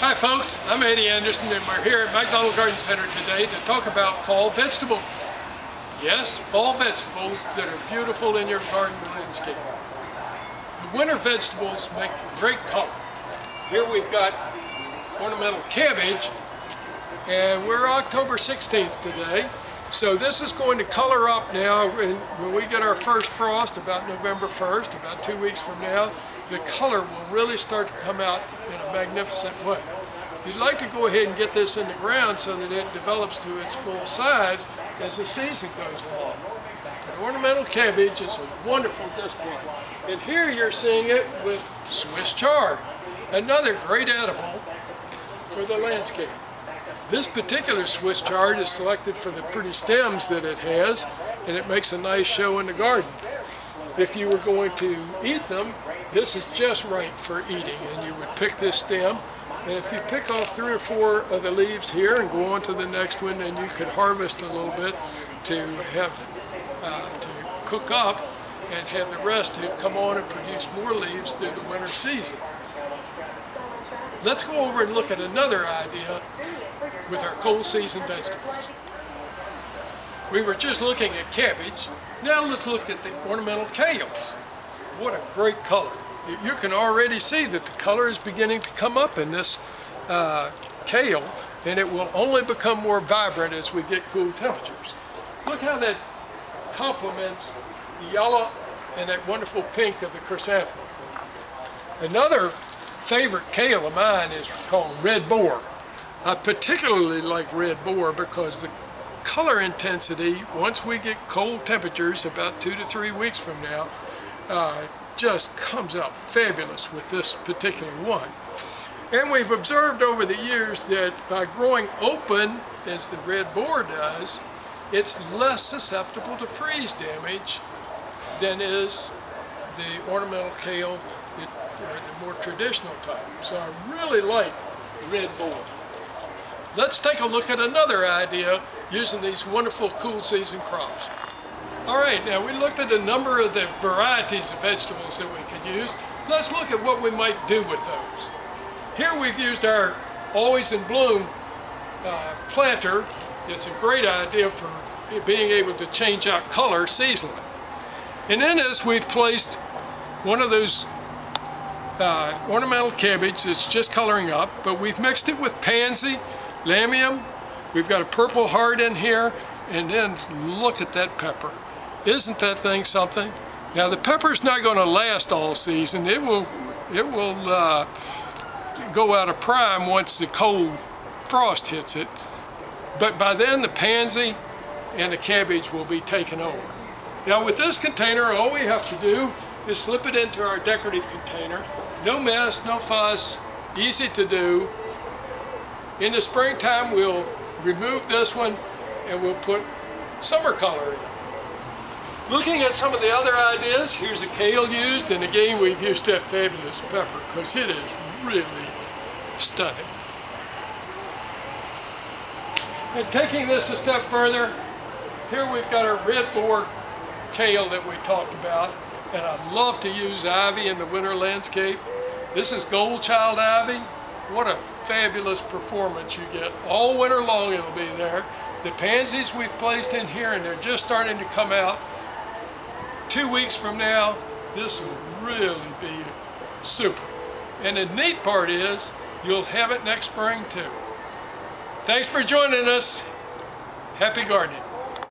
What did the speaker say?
Hi folks, I'm Eddie Anderson and we're here at McDonald Garden Center today to talk about fall vegetables. Yes, fall vegetables that are beautiful in your garden landscape. The winter vegetables make great color. Here we've got ornamental cabbage and we're October 16th today. So this is going to color up now, and when we get our first frost about November 1st, about 2 weeks from now, the color will really start to come out in a magnificent way. You'd like to go ahead and get this in the ground so that it develops to its full size as the season goes along. But ornamental cabbage is a wonderful display. And here you're seeing it with Swiss chard, another great edible for the landscape. This particular Swiss chard is selected for the pretty stems that it has, and it makes a nice show in the garden. If you were going to eat them, this is just right for eating, and you would pick this stem, and if you pick off 3 or 4 of the leaves here and go on to the next one, then you could harvest a little bit to have to cook up and have the rest to come on and produce more leaves through the winter season. Let's go over and look at another idea with our cold season vegetables. We were just looking at cabbage. Now let's look at the ornamental kales. What a great color. You can already see that the color is beginning to come up in this kale, and it will only become more vibrant as we get cool temperatures. Look how that complements the yellow and that wonderful pink of the chrysanthemum. Another favorite kale of mine is called red boar. I particularly like red boar because the color intensity, once we get cold temperatures about 2 to 3 weeks from now, just comes out fabulous with this particular one. And we've observed over the years that by growing open, as the red boar does, it's less susceptible to freeze damage than is the ornamental kale, or the more traditional type. So I really like red boar. Let's take a look at another idea using these wonderful cool season crops. All right, now we looked at a number of the varieties of vegetables that we could use. Let's look at what we might do with those. Here we've used our Always in Bloom planter. It's a great idea for being able to change out color seasonally. And in this we've placed one of those ornamental cabbage that's just coloring up, but we've mixed it with pansy, lamium, we've got a purple heart in here, and then look at that pepper. Isn't that thing something? Now the pepper's not going to last all season. It will go out of prime once the cold frost hits it, but by then the pansy and the cabbage will be taken over. Now with this container, all we have to do is slip it into our decorative container. No mess, no fuss, easy to do. In the springtime, we'll remove this one and we'll put summer color in. Looking at some of the other ideas, here's a kale used, and again we've used that fabulous pepper because it is really stunning. And taking this a step further, here we've got our red boar kale that we talked about, and I love to use ivy in the winter landscape. This is goldchild ivy. What a fabulous performance you get. All winter long it'll be there. The pansies we've placed in here, and they're just starting to come out. 2 weeks from now, this will really be super. And the neat part is, you'll have it next spring too. Thanks for joining us. Happy gardening.